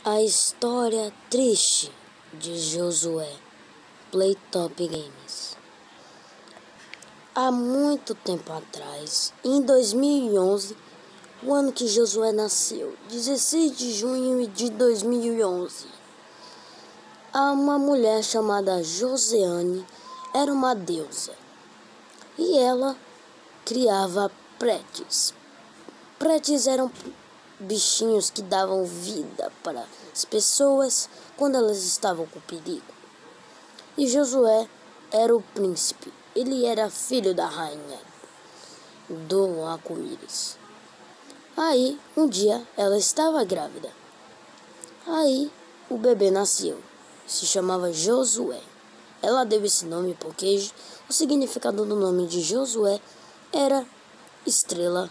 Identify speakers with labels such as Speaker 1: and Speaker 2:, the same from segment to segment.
Speaker 1: A história triste de Josué, Playtop Games. Há muito tempo atrás, em 2011, o ano que Josué nasceu, 16 de junho de 2011, uma mulher chamada Joseane era uma deusa e ela criava pretes. Pretes eram bichinhos que davam vida para as pessoas quando elas estavam com perigo. E Josué era o príncipe. Ele era filho da rainha do arco-íris. Aí, um dia, ela estava grávida. Aí, o bebê nasceu. Se chamava Josué. Ela deu esse nome porque o significado do nome de Josué era estrela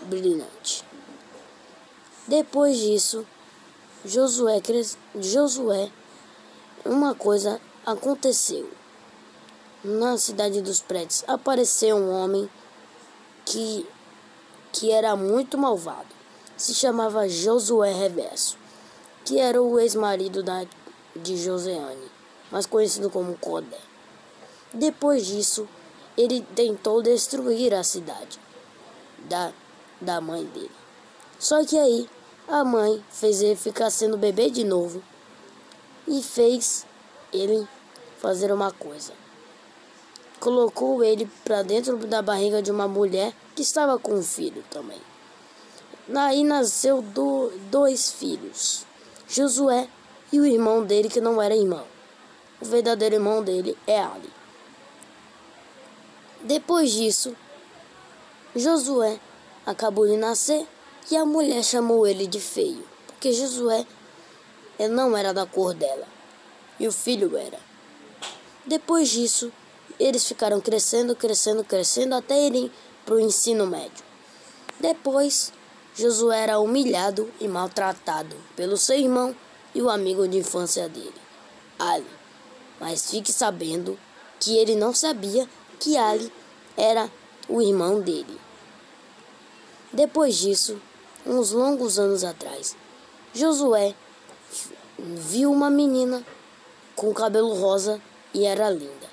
Speaker 1: brilhante. Depois disso, uma coisa aconteceu. Na cidade dos prédios apareceu um homem que era muito malvado. Se chamava Josué Reverso, que era o ex-marido de Joseane, mais conhecido como Codé. Depois disso, ele tentou destruir a cidade da mãe dele. Só que aí, a mãe fez ele ficar sendo bebê de novo e fez ele fazer uma coisa. Colocou ele para dentro da barriga de uma mulher que estava com um filho também. Aí nasceu dois filhos, Josué e o irmão dele que não era irmão. O verdadeiro irmão dele é Ali. Depois disso, Josué acabou de nascer e a mulher chamou ele de feio, porque Josué não era da cor dela e o filho era. Depois disso, eles ficaram crescendo até irem para o ensino médio. Depois, Josué era humilhado e maltratado pelo seu irmão e o amigo de infância dele, Ali. Mas fique sabendo que ele não sabia que Ali era o irmão dele. Depois disso, uns longos anos atrás, Josué viu uma menina com cabelo rosa e era linda.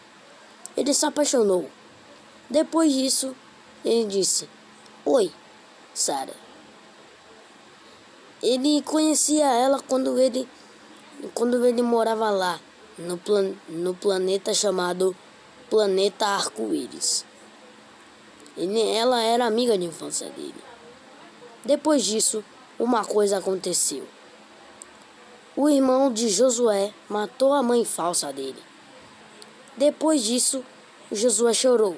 Speaker 1: Ele se apaixonou. Depois disso, ele disse: "Oi, Sara." Ele conhecia ela quando ele morava lá, no planeta chamado Planeta Arco-Íris. Ela era amiga de infância dele. Depois disso, uma coisa aconteceu. O irmão de Josué matou a mãe falsa dele. Depois disso, Josué chorou,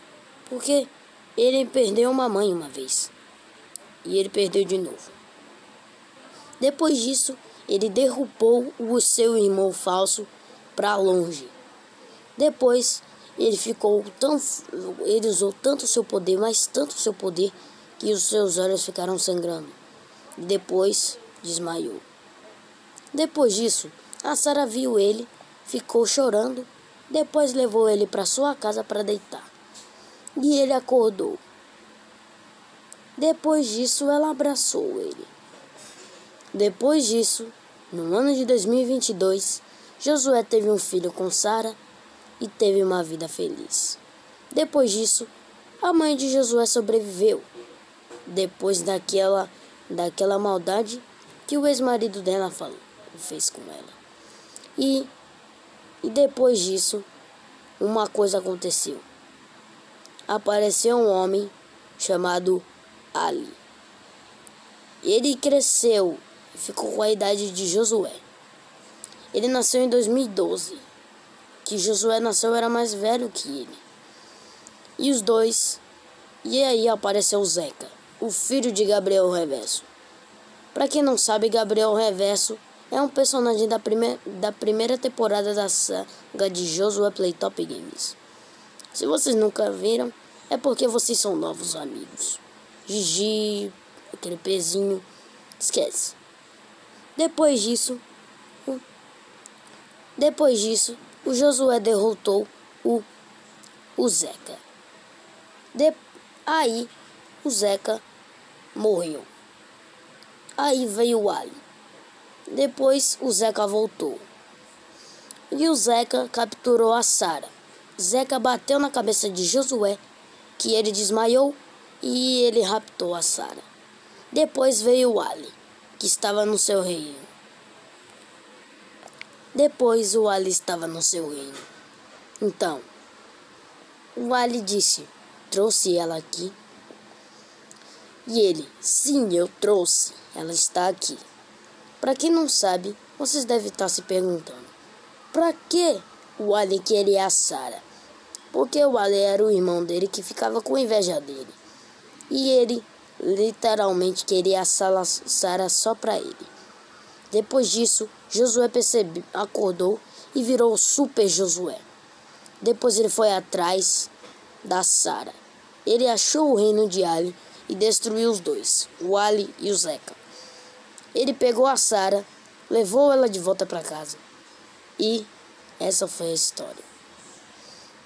Speaker 1: porque ele perdeu uma mãe uma vez. E ele perdeu de novo. Depois disso, ele derrubou o seu irmão falso para longe. Depois, ele usou tanto seu poder, mas tanto seu poder, que os seus olhos ficaram sangrando. Depois, desmaiou. Depois disso, a Sara viu ele, ficou chorando. Depois levou ele para sua casa para deitar. E ele acordou. Depois disso, ela abraçou ele. Depois disso, no ano de 2022, Josué teve um filho com Sara e teve uma vida feliz. Depois disso, a mãe de Josué sobreviveu. Depois daquela maldade que o ex-marido dela fez com ela. E depois disso, uma coisa aconteceu. Apareceu um homem chamado Ali. Ele cresceu e ficou com a idade de Josué. Ele nasceu em 2012. Que Josué nasceu era mais velho que ele. E aí apareceu Zeca, o filho de Gabriel Reverso. Para quem não sabe, Gabriel Reverso é um personagem da primeira temporada da saga de Josué Playtop Games. Se vocês nunca viram, é porque vocês são novos amigos. Gigi, aquele pezinho, esquece. Depois disso, o Josué derrotou o Zeca. Aí, o Zeca morreu. Aí veio o Ali. Depois o Zeca voltou. E o Zeca capturou a Sara. Zeca bateu na cabeça de Josué, que ele desmaiou, e ele raptou a Sara. Depois veio o Ali, que estava no seu reino. Então, o Ali disse: trouxe ela aqui. E ele: sim, eu trouxe. Ela está aqui. Para quem não sabe, vocês devem estar se perguntando: para que o Ali queria a Sara? Porque o Ali era o irmão dele que ficava com inveja dele. E ele literalmente queria a Sara só para ele. Depois disso, Josué acordou e virou o Super Josué. Depois ele foi atrás da Sara. Ele achou o reino de Ali e destruiu os dois, o Ali e o Zeca. Ele pegou a Sara, levou ela de volta para casa. E essa foi a história.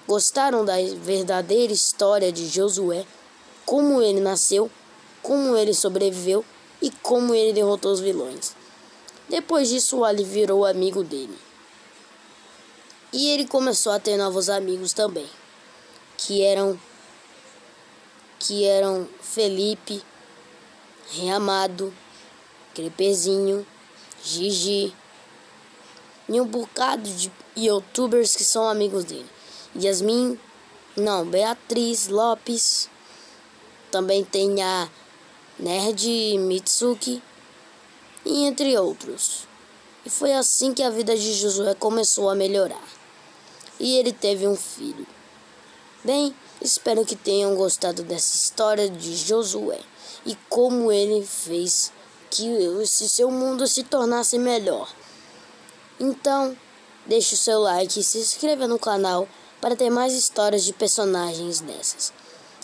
Speaker 1: Gostaram da verdadeira história de Josué? Como ele nasceu, como ele sobreviveu e como ele derrotou os vilões. Depois disso, o Ali virou amigo dele. E ele começou a ter novos amigos também, que eram Felipe, Reamado, Crepezinho, Gigi e um bocado de youtubers que são amigos dele. Beatriz Lopes. Também tem a Nerd Mitsuki e entre outros. E foi assim que a vida de Josué começou a melhorar. E ele teve um filho. Bem, espero que tenham gostado dessa história de Josué e como ele fez que seu mundo se tornasse melhor. Então, deixe o seu like e se inscreva no canal para ter mais histórias de personagens dessas.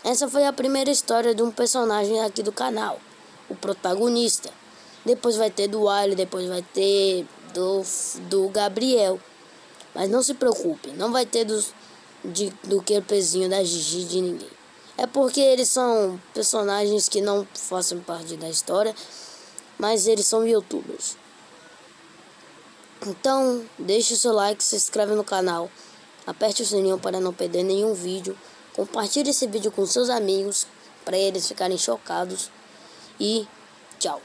Speaker 1: Essa foi a primeira história de um personagem aqui do canal, o protagonista. Depois vai ter do Ali, depois vai ter do Gabriel. Mas não se preocupe, não vai ter do Crepezinho, da Gigi, de ninguém. É porque eles são personagens que não fazem parte da história, mas eles são youtubers. Então, deixe o seu like, se inscreve no canal, aperte o sininho para não perder nenhum vídeo, compartilhe esse vídeo com seus amigos para eles ficarem chocados e tchau.